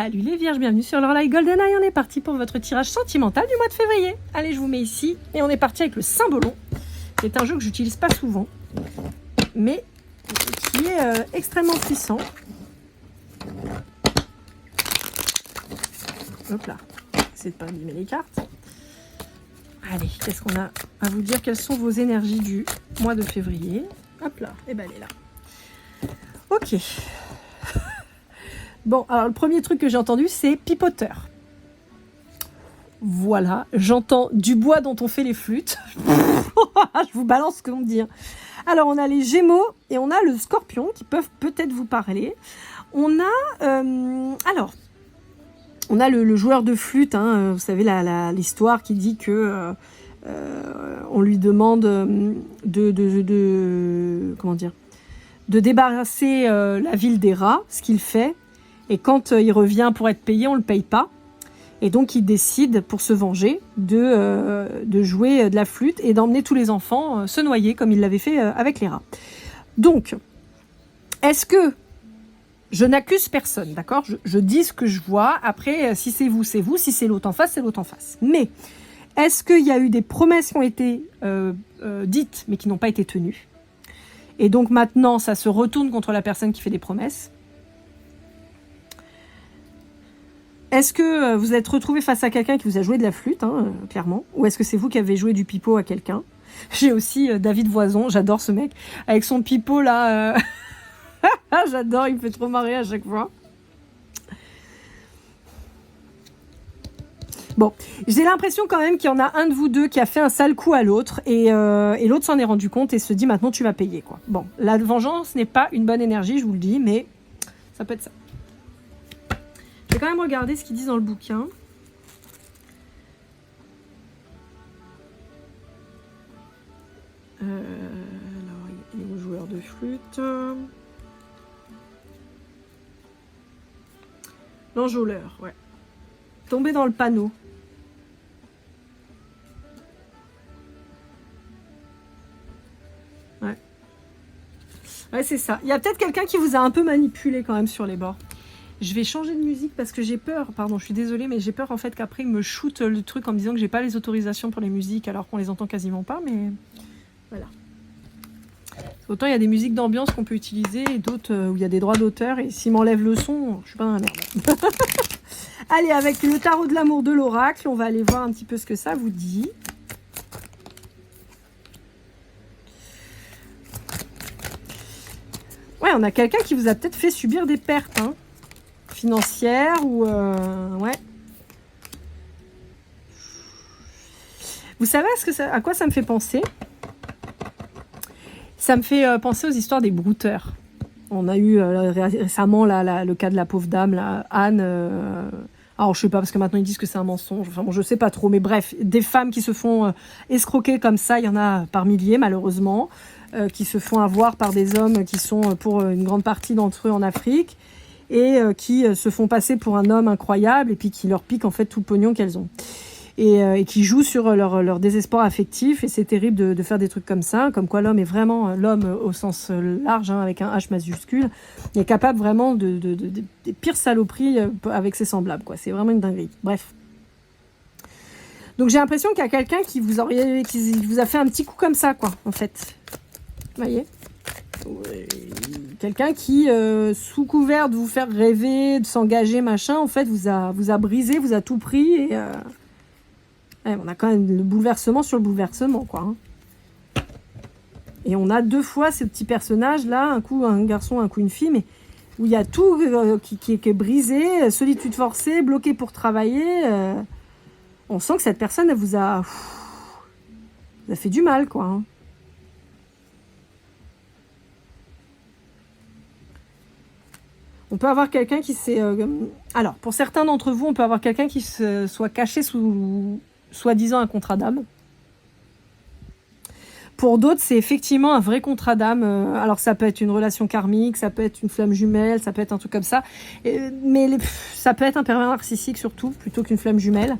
Salut les vierges, bienvenue sur leur live GoldenEye. On est parti pour votre tirage sentimental du mois de février. Allez, je vous mets ici. Et on est parti avec le Symbolon, qui est un jeu que j'utilise pas souvent, mais qui est extrêmement puissant. Hop là, essayez de pas abîmer les cartes. Allez, qu'est-ce qu'on a à vous dire? Quelles sont vos énergies du mois de février? Hop là, et ben elle est là. Ok. Bon, alors le premier truc que j'ai entendu, c'est pipoteur. Voilà, j'entends du bois dont on fait les flûtes. Je vous balance ce qu'on me dit. Alors, on a les Gémeaux et on a le Scorpion qui peuvent peut-être vous parler. On a, on a le joueur de flûte, hein, vous savez, l'histoire qui dit que on lui demande comment dire, de débarrasser la ville des rats, ce qu'il fait. Et quand il revient pour être payé, on ne le paye pas. Et donc, il décide, pour se venger, de jouer de la flûte et d'emmener tous les enfants se noyer, comme il l'avait fait avec les rats. Donc, est-ce que... Je n'accuse personne, d'accord? Je dis ce que je vois. Après, si c'est vous, c'est vous. Si c'est l'autre en face, c'est l'autre en face. Mais, est-ce qu'il y a eu des promesses qui ont été dites, mais qui n'ont pas été tenues? Et donc, maintenant, ça se retourne contre la personne qui fait des promesses. Est-ce que vous êtes retrouvé face à quelqu'un qui vous a joué de la flûte, hein, clairement? Ou est-ce que c'est vous qui avez joué du pipeau à quelqu'un? J'ai aussi David Voison, j'adore ce mec, avec son pipeau là. J'adore, il me fait trop marrer à chaque fois. Bon, j'ai l'impression quand même qu'il y en a un de vous deux qui a fait un sale coup à l'autre et l'autre s'en est rendu compte et se dit maintenant tu vas payer, quoi. Bon, la vengeance n'est pas une bonne énergie, je vous le dis, mais ça peut être ça. Je vais quand même regarder ce qu'ils disent dans le bouquin. Alors, il est au joueur de flûte. L'enjôleur, ouais. Tomber dans le panneau. Ouais. Ouais, c'est ça. Il y a peut-être quelqu'un qui vous a un peu manipulé quand même sur les bords. Je vais changer de musique parce que j'ai peur. Pardon, je suis désolée, mais j'ai peur en fait qu'après il me shoot le truc en me disant que j'ai pas les autorisations pour les musiques alors qu'on les entend quasiment pas, mais voilà. Autant il y a des musiques d'ambiance qu'on peut utiliser et d'autres où il y a des droits d'auteur et s'il m'enlève le son, je suis pas dans la merde. Allez, avec le tarot de l'amour de l'oracle, on va aller voir un petit peu ce que ça vous dit. Ouais, on a quelqu'un qui vous a peut-être fait subir des pertes, hein, financières ou... ouais. Vous savez à quoi ça me fait penser? Ça me fait penser aux histoires des brouteurs. On a eu récemment le cas de la pauvre dame, là, Anne. Alors, je sais pas, parce que maintenant ils disent que c'est un mensonge. Enfin, bon, je sais pas trop. Mais bref, des femmes qui se font escroquer comme ça, il y en a par milliers, malheureusement, qui se font avoir par des hommes qui sont, pour une grande partie d'entre eux, en Afrique, et qui se font passer pour un homme incroyable, et puis qui leur piquent en fait tout le pognon qu'elles ont. Et qui jouent sur leur désespoir affectif, et c'est terrible de faire des trucs comme ça, comme quoi l'homme est vraiment, l'homme au sens large, hein, avec un H majuscule, est capable vraiment des pires saloperies avec ses semblables, quoi. C'est vraiment une dinguerie. Bref. Donc j'ai l'impression qu'il y a quelqu'un qui vous a fait un petit coup comme ça, quoi, en fait. Vous voyez? Quelqu'un qui, sous couvert de vous faire rêver, de s'engager, machin, en fait, vous a brisé, vous a tout pris, et... Ouais, on a quand même le bouleversement sur le bouleversement, quoi. Hein. Et on a deux fois ce petit personnage-là, un coup un garçon, un coup une fille, mais où il y a tout qui est brisé, solitude forcée, bloqué pour travailler. On sent que cette personne, elle vous a fait du mal, quoi. Hein. On peut avoir quelqu'un qui s'est... Alors, pour certains d'entre vous, on peut avoir quelqu'un qui se soit caché sous... soi-disant un contrat d'âme. Pour d'autres, c'est effectivement un vrai contrat d'âme. Alors, ça peut être une relation karmique, ça peut être une flamme jumelle, ça peut être un truc comme ça. Mais ça peut être un pervers narcissique surtout, plutôt qu'une flamme jumelle.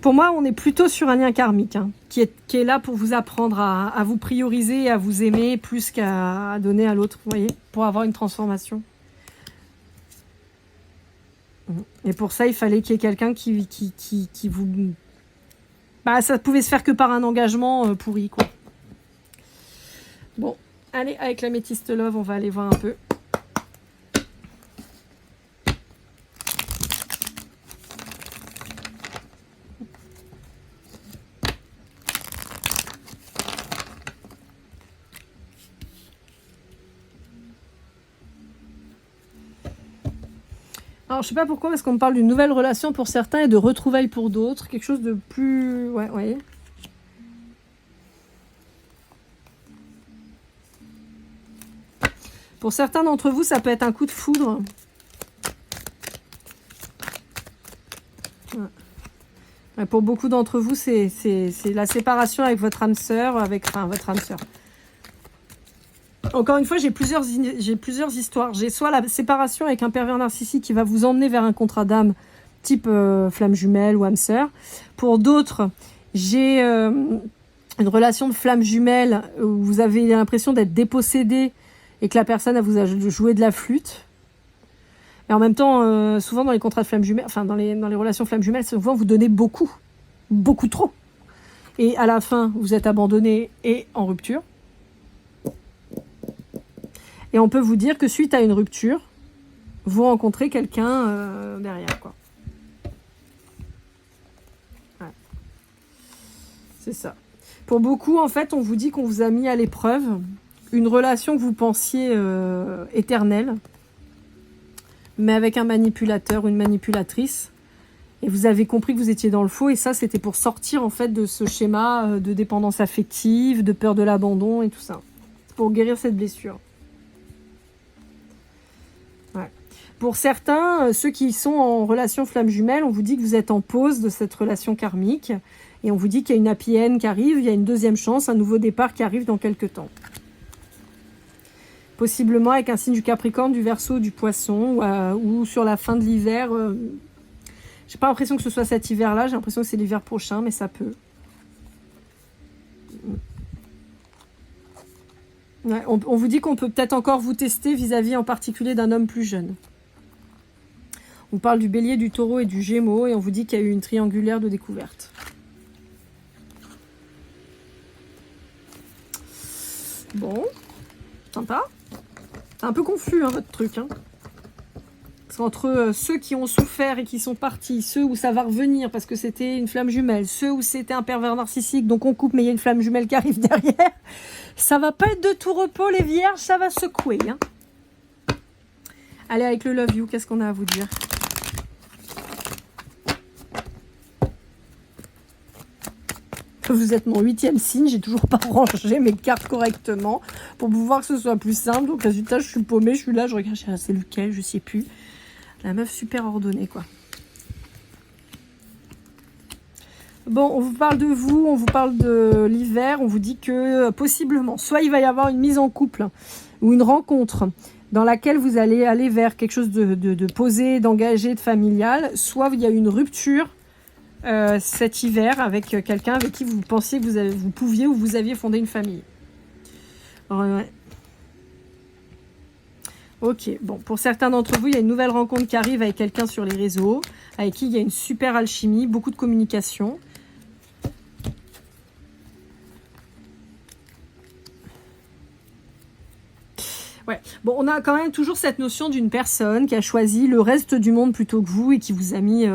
Pour moi, on est plutôt sur un lien karmique, hein, qui est là pour vous apprendre à vous prioriser, à vous aimer, plus qu'à donner à l'autre, vous voyez, pour avoir une transformation. Et pour ça, il fallait qu'il y ait quelqu'un qui vous... Bah, ça pouvait se faire que par un engagement pourri, quoi. Bon, allez, avec l'améthyste love, on va aller voir un peu. Alors, je sais pas pourquoi, parce qu'on me parle d'une nouvelle relation pour certains et de retrouvailles pour d'autres. Quelque chose de plus... Ouais, ouais. Pour certains d'entre vous, ça peut être un coup de foudre. Ouais. Pour beaucoup d'entre vous, c'est la séparation avec votre âme sœur, enfin, votre âme sœur. Encore une fois, j'ai plusieurs histoires. J'ai soit la séparation avec un pervers narcissique qui va vous emmener vers un contrat d'âme, type flamme jumelle ou âme sœur. Pour d'autres, j'ai une relation de flamme jumelle où vous avez l'impression d'être dépossédé et que la personne elle vous a joué de la flûte. Mais en même temps, souvent dans les contrats de flamme jumelle, enfin dans les relations flamme jumelle, souvent vous donnez beaucoup trop. Et à la fin, vous êtes abandonné et en rupture. Et on peut vous dire que suite à une rupture, vous rencontrez quelqu'un derrière, quoi. Ouais. C'est ça. Pour beaucoup, en fait, on vous dit qu'on vous a mis à l'épreuve une relation que vous pensiez éternelle, mais avec un manipulateur ou une manipulatrice. Et vous avez compris que vous étiez dans le faux. Et ça, c'était pour sortir, en fait, de ce schéma de dépendance affective, de peur de l'abandon et tout ça. Pour guérir cette blessure. Ouais. Pour certains, ceux qui sont en relation flamme jumelle, on vous dit que vous êtes en pause de cette relation karmique. Et on vous dit qu'il y a une happy end qui arrive, il y a une deuxième chance, un nouveau départ qui arrive dans quelques temps. Possiblement avec un signe du Capricorne, du Verseau, du Poisson, ou sur la fin de l'hiver. J'ai pas l'impression que ce soit cet hiver-là, j'ai l'impression que c'est l'hiver prochain, mais ça peut. Ouais, on vous dit qu'on peut peut-être encore vous tester vis-à-vis en particulier d'un homme plus jeune. On parle du Bélier, du Taureau et du Gémeaux, et on vous dit qu'il y a eu une triangulaire de découverte. Bon, sympa. C'est un peu confus, hein, votre truc. Hein. Parce qu'entre ceux qui ont souffert et qui sont partis, ceux où ça va revenir parce que c'était une flamme jumelle, ceux où c'était un pervers narcissique, donc on coupe mais il y a une flamme jumelle qui arrive derrière, ça va pas être de tout repos les vierges, ça va secouer. Hein. Allez, avec le Love You, qu'est-ce qu'on a à vous dire ? Vous êtes mon 8e signe, j'ai toujours pas rangé mes cartes correctement pour pouvoir que ce soit plus simple. Donc résultat, je suis paumée, je suis là, je regarde, c'est lequel, je sais plus. La meuf super ordonnée, quoi. Bon, on vous parle de vous, on vous parle de l'hiver, on vous dit que possiblement, soit il va y avoir une mise en couple ou une rencontre dans laquelle vous allez aller vers quelque chose de posé, d'engagé, de familial, soit il y a une rupture cet hiver avec quelqu'un avec qui vous pensiez que vous pouviez ou vous aviez fondé une famille. Ouais. Ok, bon, pour certains d'entre vous, il y a une nouvelle rencontre qui arrive avec quelqu'un sur les réseaux, avec qui il y a une super alchimie, beaucoup de communication. Ouais, bon, on a quand même toujours cette notion d'une personne qui a choisi le reste du monde plutôt que vous et qui vous a mis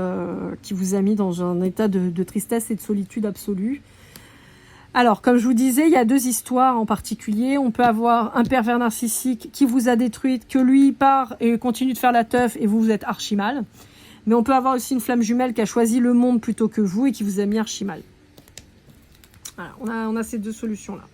dans un état de tristesse et de solitude absolue. Alors, comme je vous disais, il y a deux histoires en particulier. On peut avoir un pervers narcissique qui vous a détruite, que lui part et continue de faire la teuf et vous êtes archi mal. Mais on peut avoir aussi une flamme jumelle qui a choisi le monde plutôt que vous et qui vous a mis archi mal. Voilà, on a ces deux solutions-là.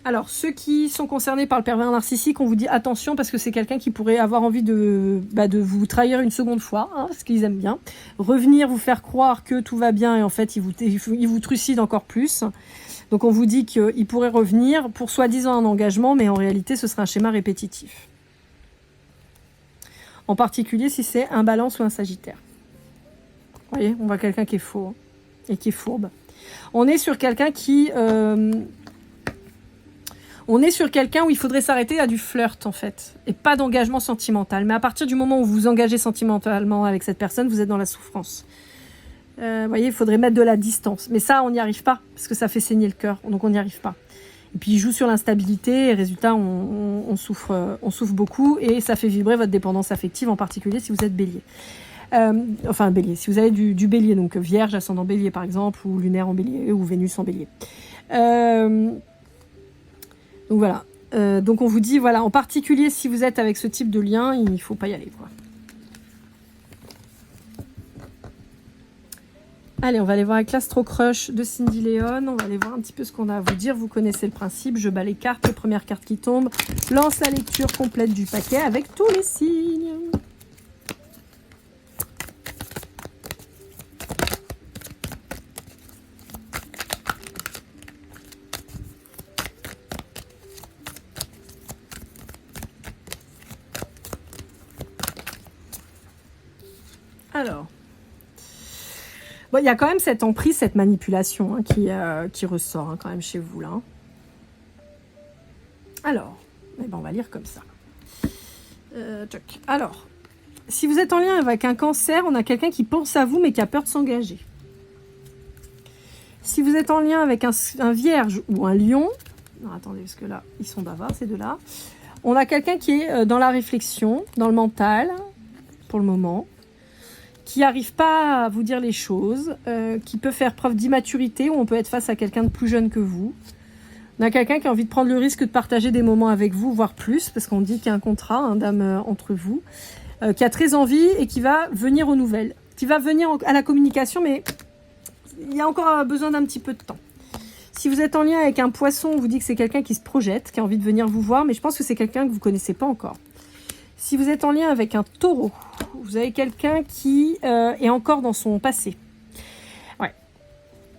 Alors, ceux qui sont concernés par le pervers narcissique, on vous dit attention parce que c'est quelqu'un qui pourrait avoir envie de vous trahir une seconde fois, hein, parce qu'ils aiment bien. Revenir vous faire croire que tout va bien et en fait, il vous trucide encore plus. Donc, on vous dit qu'il pourrait revenir pour soi-disant un engagement, mais en réalité, ce serait un schéma répétitif. En particulier si c'est un Balance ou un Sagittaire. Vous voyez, on voit quelqu'un qui est faux hein, et qui est fourbe. On est sur quelqu'un qui... On est sur quelqu'un où il faudrait s'arrêter à du flirt, en fait, et pas d'engagement sentimental. Mais à partir du moment où vous vous engagez sentimentalement avec cette personne, vous êtes dans la souffrance. Vous voyez, il faudrait mettre de la distance. Mais ça, on n'y arrive pas, parce que ça fait saigner le cœur, donc on n'y arrive pas. Et puis, il joue sur l'instabilité, et résultat, on souffre beaucoup, et ça fait vibrer votre dépendance affective, en particulier si vous êtes bélier. Enfin, bélier, si vous avez du bélier, donc vierge, ascendant bélier, par exemple, ou lunaire en bélier, ou Vénus en bélier. Donc voilà. Donc on vous dit, voilà, en particulier si vous êtes avec ce type de lien, il ne faut pas y aller, quoi. Allez, on va aller voir avec l'Astro Crush de Cindy Léon. On va aller voir un petit peu ce qu'on a à vous dire. Vous connaissez le principe. Je bats les cartes. Les premières cartes qui tombent. Lance la lecture complète du paquet avec tous les signes. Alors, bon, il y a quand même cette emprise, cette manipulation qui ressort quand même chez vous là. Alors, eh ben, on va lire comme ça. Alors, si vous êtes en lien avec un cancer, on a quelqu'un qui pense à vous mais qui a peur de s'engager. Si vous êtes en lien avec un vierge ou un lion, non, attendez, parce que là, ils sont bavards, ces deux-là. On a quelqu'un qui est dans la réflexion, dans le mental, pour le moment, qui n'arrive pas à vous dire les choses, qui peut faire preuve d'immaturité, ou on peut être face à quelqu'un de plus jeune que vous. On a quelqu'un qui a envie de prendre le risque de partager des moments avec vous, voire plus, parce qu'on dit qu'il y a un contrat d'âme entre vous, qui a très envie et qui va venir aux nouvelles, qui va venir à la communication, mais il y a encore besoin d'un petit peu de temps. Si vous êtes en lien avec un poisson, on vous dit que c'est quelqu'un qui se projette, qui a envie de venir vous voir, mais je pense que c'est quelqu'un que vous ne connaissez pas encore. Si vous êtes en lien avec un taureau, vous avez quelqu'un qui est encore dans son passé. Ouais.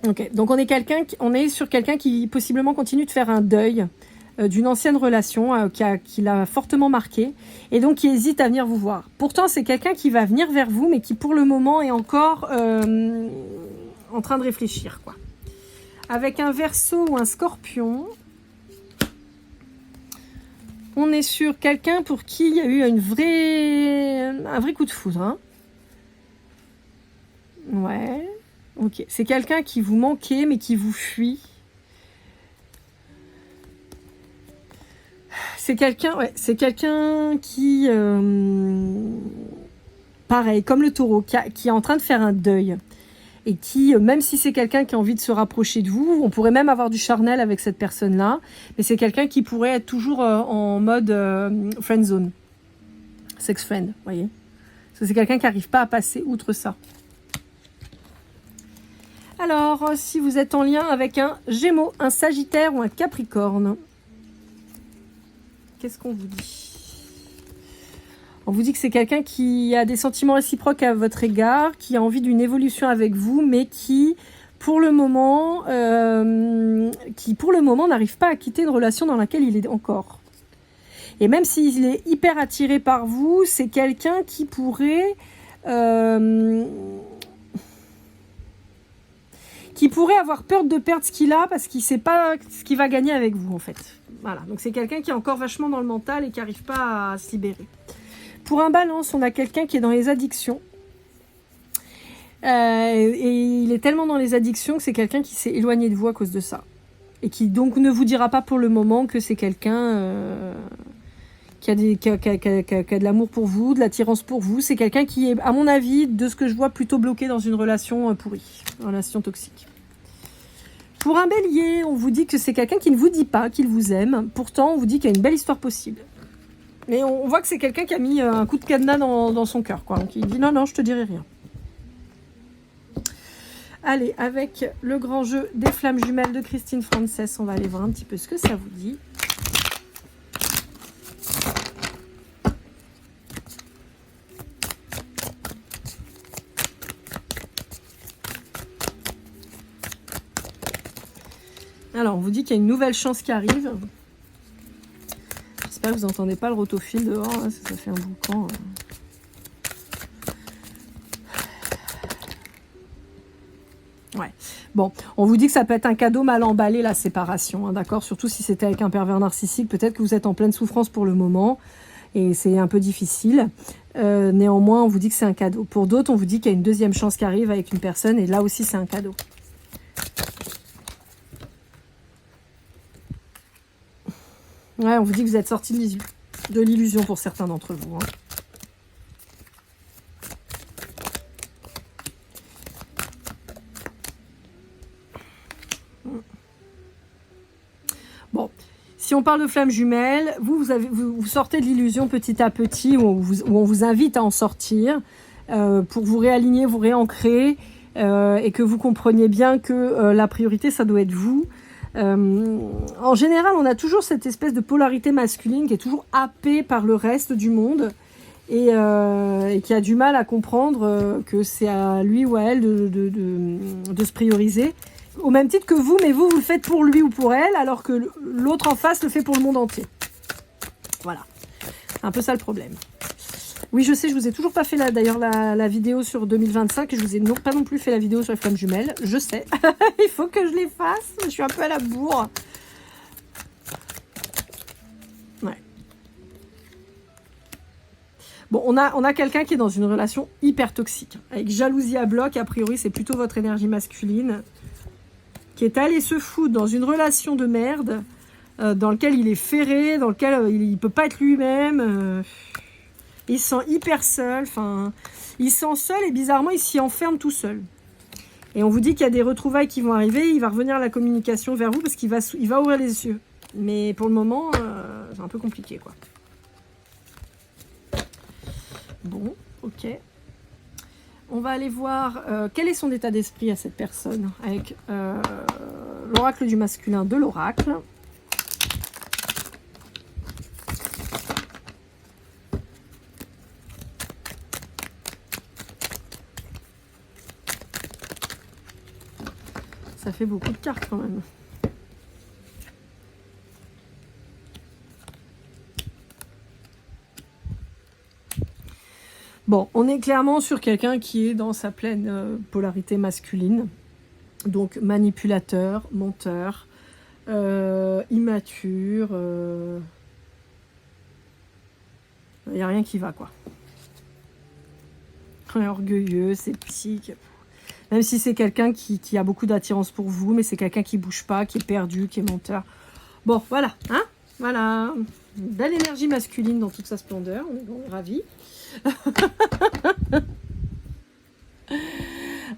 Ok. Donc on est sur quelqu'un qui possiblement continue de faire un deuil d'une ancienne relation qui l'a fortement marqué et donc qui hésite à venir vous voir. Pourtant c'est quelqu'un qui va venir vers vous, mais qui pour le moment est encore en train de réfléchir, quoi. Avec un Verseau ou un Scorpion, on est sur quelqu'un pour qui il y a eu un vrai coup de foudre. Hein. Ouais. Ok. C'est quelqu'un qui vous manquait, mais qui vous fuit. C'est quelqu'un qui... pareil, comme le taureau, qui est en train de faire un deuil. Et qui, même si c'est quelqu'un qui a envie de se rapprocher de vous, on pourrait même avoir du charnel avec cette personne-là, mais c'est quelqu'un qui pourrait être toujours en mode friend zone, sex friend, vous voyez. Parce que c'est quelqu'un qui n'arrive pas à passer outre ça. Alors, si vous êtes en lien avec un Gémeaux, un Sagittaire ou un Capricorne, qu'est-ce qu'on vous dit ? On vous dit que c'est quelqu'un qui a des sentiments réciproques à votre égard, qui a envie d'une évolution avec vous, mais qui, pour le moment, n'arrive pas à quitter une relation dans laquelle il est encore. Et même s'il est hyper attiré par vous, c'est quelqu'un qui pourrait avoir peur de perdre ce qu'il a parce qu'il ne sait pas ce qu'il va gagner avec vous, en fait. Voilà. Donc c'est quelqu'un qui est encore vachement dans le mental et qui n'arrive pas à se libérer. Pour un Balance, on a quelqu'un qui est dans les addictions. Et il est tellement dans les addictions que c'est quelqu'un qui s'est éloigné de vous à cause de ça. Et qui donc ne vous dira pas pour le moment que c'est quelqu'un qui a de l'amour pour vous, de l'attirance pour vous. C'est quelqu'un qui est, à mon avis, de ce que je vois, plutôt bloqué dans une relation pourrie, une relation toxique. Pour un Bélier, on vous dit que c'est quelqu'un qui ne vous dit pas qu'il vous aime. Pourtant, on vous dit qu'il y a une belle histoire possible. Mais on voit que c'est quelqu'un qui a mis un coup de cadenas dans son cœur, quoi. Donc il dit non, je te dirai rien. Allez, avec le grand jeu des flammes jumelles de Christine Frances, on va aller voir un petit peu ce que ça vous dit. Alors, on vous dit qu'il y a une nouvelle chance qui arrive. J'espère que vous n'entendez pas le rotophile dehors, là, ça fait un boucan. Ouais. Bon, on vous dit que ça peut être un cadeau mal emballé, la séparation, hein, d'accord? Surtout si c'était avec un pervers narcissique, peut-être que vous êtes en pleine souffrance pour le moment, et c'est un peu difficile. Néanmoins, on vous dit que c'est un cadeau. Pour d'autres, on vous dit qu'il y a une deuxième chance qui arrive avec une personne, et là aussi, c'est un cadeau. Ouais, on vous dit que vous êtes sorti de l'illusion pour certains d'entre vous, hein. Bon, si on parle de flammes jumelles, vous sortez de l'illusion petit à petit, où on vous invite à en sortir, pour vous réaligner, vous réancrer, et que vous compreniez bien que la priorité, ça doit être vous. En général, on a toujours cette espèce de polarité masculine qui est toujours happée par le reste du monde, et qui a du mal à comprendre que c'est à lui ou à elle de se prioriser. Au même titre que vous, mais vous le faites pour lui ou pour elle, alors que l'autre en face le fait pour le monde entier. Voilà. C'est un peu ça le problème. Oui, je sais, je vous ai toujours pas fait d'ailleurs la vidéo sur 2025, et je vous ai pas non plus fait la vidéo sur les flammes jumelles. Je sais. Il faut que je les fasse. Je suis un peu à la bourre. Ouais. Bon, on a quelqu'un qui est dans une relation hyper toxique, avec jalousie à bloc. A priori, c'est plutôt votre énergie masculine, qui est allé se foutre dans une relation de merde, dans lequel il est ferré, dans lequel il peut pas être lui-même, il se sent hyper seul, enfin, il se sent seul et bizarrement il s'y enferme tout seul. Et on vous dit qu'il y a des retrouvailles qui vont arriver, il va revenir à la communication vers vous parce qu'il va ouvrir les yeux. Mais pour le moment, c'est un peu compliqué, quoi. Bon, ok. On va aller voir quel est son état d'esprit à cette personne, avec l'oracle du masculin de l'oracle. Ça fait beaucoup de cartes quand même. Bon, on est clairement sur quelqu'un qui est dans sa pleine polarité masculine. Donc manipulateur, menteur, immature. Il n'y a rien qui va, quoi. Orgueilleux, sceptique. Même si c'est quelqu'un qui a beaucoup d'attirance pour vous, mais c'est quelqu'un qui bouge pas, qui est perdu, qui est menteur. Bon, voilà, hein, voilà. Une belle énergie masculine dans toute sa splendeur. On est ravis.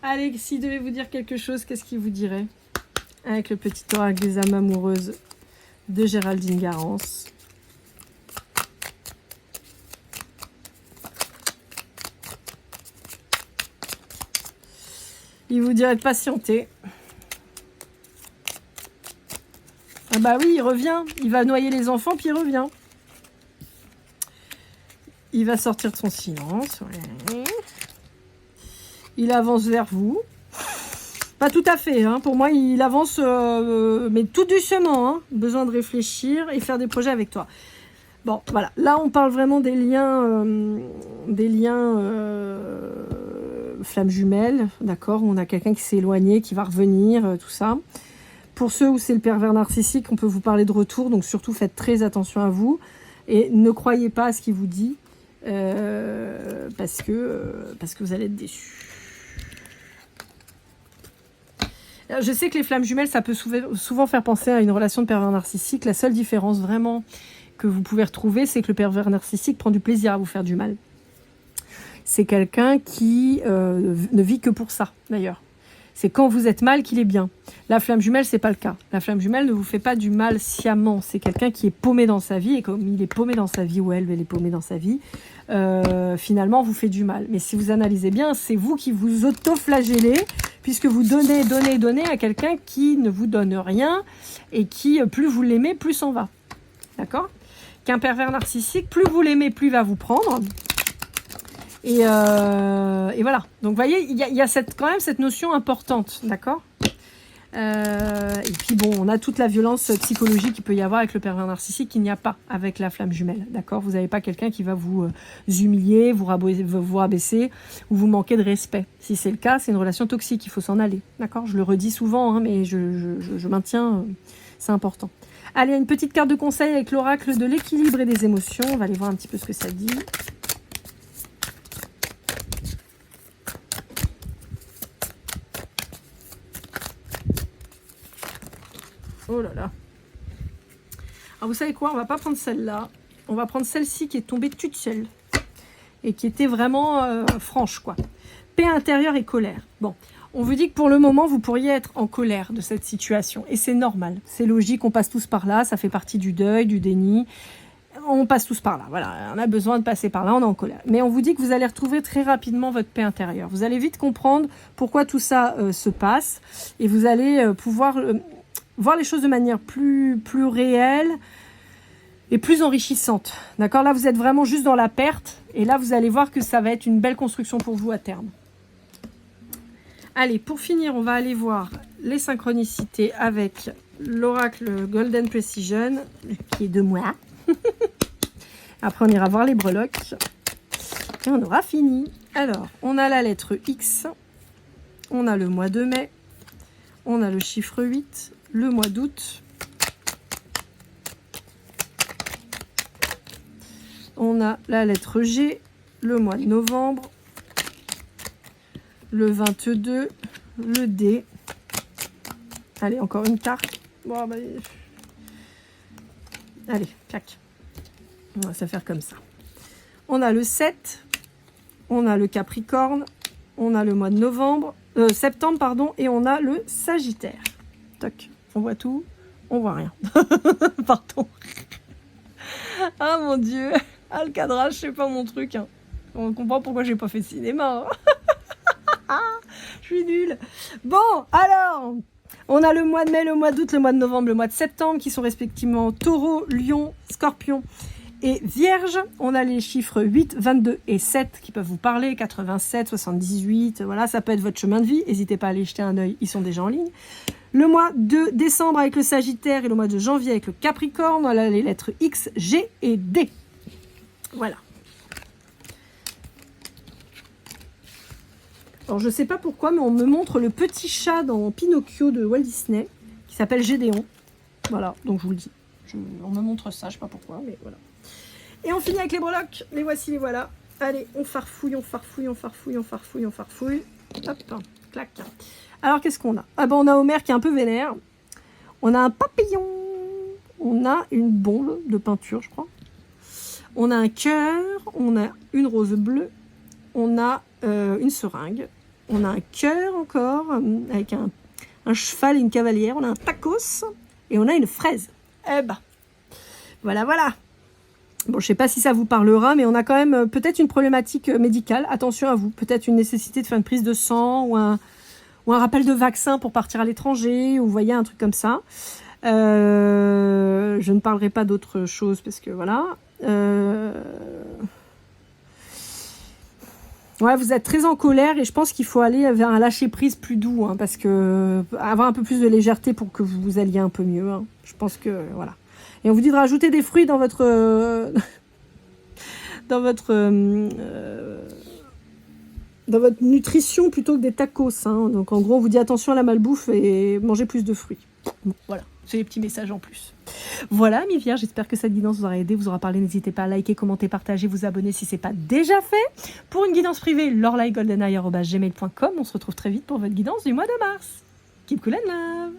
Allez, s'il devait vous dire quelque chose, qu'est-ce qu'il vous dirait? Avec le petit oracle des âmes amoureuses de Géraldine Garance. Il vous dirait de patienter. Ah bah oui, il revient. Il va noyer les enfants, puis il revient. Il va sortir de son silence. Ouais. Il avance vers vous. Pas tout à fait, hein. Pour moi, il avance, mais tout doucement. Hein. Besoin de réfléchir et faire des projets avec toi. Bon, voilà. Là, on parle vraiment des liens flammes jumelles, d'accord? On a quelqu'un qui s'est éloigné, qui va revenir, tout ça. Pour ceux où c'est le pervers narcissique, on peut vous parler de retour, donc surtout faites très attention à vous et ne croyez pas à ce qu'il vous dit, parce que vous allez être déçus. Je sais que les flammes jumelles, ça peut souvent faire penser à une relation de pervers narcissique. La seule différence vraiment que vous pouvez retrouver, c'est que le pervers narcissique prend du plaisir à vous faire du mal. C'est quelqu'un qui ne vit que pour ça, d'ailleurs. C'est quand vous êtes mal qu'il est bien. La flamme jumelle, c'est pas le cas. La flamme jumelle ne vous fait pas du mal sciemment. C'est quelqu'un qui est paumé dans sa vie, et comme il est paumé dans sa vie, ou elle est paumée dans sa vie, finalement, vous fait du mal. Mais si vous analysez bien, c'est vous qui vous auto-flagellez, puisque vous donnez à quelqu'un qui ne vous donne rien, et qui, plus vous l'aimez, plus s'en va. D'accord? Qu'un pervers narcissique, plus vous l'aimez, plus il va vous prendre. Et voilà. Donc, vous voyez, il y a quand même cette notion importante, d'accord? Et puis bon, on a toute la violence psychologique qu'il peut y avoir avec le pervers narcissique qu'il n'y a pas avec la flamme jumelle, d'accord? Vous n'avez pas quelqu'un qui va vous humilier, vous rabaisser ou vous manquer de respect. Si c'est le cas, c'est une relation toxique, il faut s'en aller, d'accord? Je le redis souvent, hein, mais je maintiens, c'est important. Allez, une petite carte de conseil avec l'oracle de l'équilibre et des émotions. On va aller voir un petit peu ce que ça dit. Oh là là. Alors vous savez quoi, on va pas prendre celle-là. On va prendre celle-ci qui est tombée toute seule. Et qui était vraiment franche, quoi. Paix intérieure et colère. Bon, on vous dit que pour le moment, vous pourriez être en colère de cette situation. Et c'est normal, c'est logique, on passe tous par là. Ça fait partie du deuil, du déni. On passe tous par là, voilà. On a besoin de passer par là, on est en colère. Mais on vous dit que vous allez retrouver très rapidement votre paix intérieure. Vous allez vite comprendre pourquoi tout ça se passe. Et vous allez pouvoir... voir les choses de manière plus réelle et plus enrichissante. D'accord? Là, vous êtes vraiment juste dans la perte. Et là, vous allez voir que ça va être une belle construction pour vous à terme. Allez, pour finir, on va aller voir les synchronicités avec l'oracle Golden Precision, qui est de moi. Après, on ira voir les breloques. Et on aura fini. Alors, on a la lettre X. On a le mois de mai. On a le chiffre 8. Le mois d'août, on a la lettre G, le mois de novembre, le 22, le D. Allez, encore une carte. Bon, bah... Allez, clac. On va se faire comme ça. On a le 7, on a le Capricorne, on a le mois de novembre, septembre, pardon, et on a le Sagittaire. Toc. On voit tout, on voit rien. Pardon. Ah mon Dieu. Ah, le cadrage, c'est pas mon truc. Hein. On comprend pourquoi j'ai pas fait de cinéma. Je suis nulle. Bon, alors, on a le mois de mai, le mois d'août, le mois de novembre, le mois de septembre, qui sont respectivement Taureau, Lion, Scorpion et Vierge. On a les chiffres 8, 22 et 7 qui peuvent vous parler, 87, 78, voilà, ça peut être votre chemin de vie. N'hésitez pas à aller jeter un œil, ils sont déjà en ligne. Le mois de décembre avec le Sagittaire et le mois de janvier avec le Capricorne. Voilà les lettres X, G et D. Voilà. Alors je ne sais pas pourquoi, mais on me montre le petit chat dans Pinocchio de Walt Disney qui s'appelle Gédéon. Voilà, donc je vous le dis. On me montre ça, je ne sais pas pourquoi, mais voilà. Et on finit avec les breloques. Les voici, les voilà. Allez, on farfouille, on farfouille, on farfouille, on farfouille, on farfouille. Hop, clac. Alors, qu'est-ce qu'on a? Ah ben, on a Homer qui est un peu vénère. On a un papillon. On a une bombe de peinture, je crois. On a un cœur. On a une rose bleue. On a une seringue. On a un cœur encore, avec un cheval et une cavalière. On a un tacos. Et on a une fraise. Eh ben, voilà, voilà. Bon, je ne sais pas si ça vous parlera, mais on a quand même peut-être une problématique médicale. Attention à vous. Peut-être une nécessité de faire une prise de sang ou un rappel de vaccin pour partir à l'étranger, ou vous voyez, un truc comme ça. Je ne parlerai pas d'autre chose parce que voilà. Ouais, vous êtes très en colère et je pense qu'il faut aller vers un lâcher-prise plus doux, hein, parce que avoir un peu plus de légèreté pour que vous alliez un peu mieux. Hein. Je pense que voilà. Et on vous dit de rajouter des fruits dans votre dans votre nutrition plutôt que des tacos. Hein. Donc en gros, on vous dit attention à la malbouffe et mangez plus de fruits. Bon, voilà, c'est les petits messages en plus. Voilà, mes vierges, j'espère que cette guidance vous aura aidé, vous aura parlé. N'hésitez pas à liker, commenter, partager, vous abonner si ce n'est pas déjà fait. Pour une guidance privée, lorlaigoldeneye@gmail.com. On se retrouve très vite pour votre guidance du mois de mars. Keep cool and love.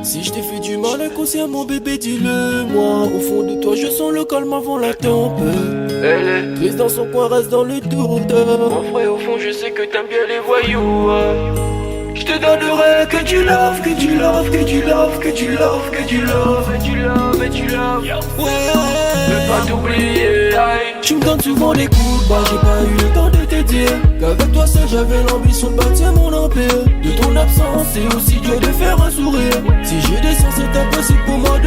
Si je t'ai fait du mal inconsciemment, bébé, dis-le-moi. Au fond de toi, je sens le calme avant la tempête. Elle est triste dans son coin, reste dans le doute. Mon frère, au fond, je sais que t'aimes bien les voyous. Je te donnerai que du love, que du love, que du love, que du love, que du love, et du love, et du love. Ouais, ne pas t'oublier. Tu me donnes souvent des coups de barre, j'ai pas eu le temps de te dire qu'avec toi seul j'avais l'ambition de bâtir mon empire. De ton absence, c'est aussi dur de faire un sourire. Si je descends, c'est impossible pour moi de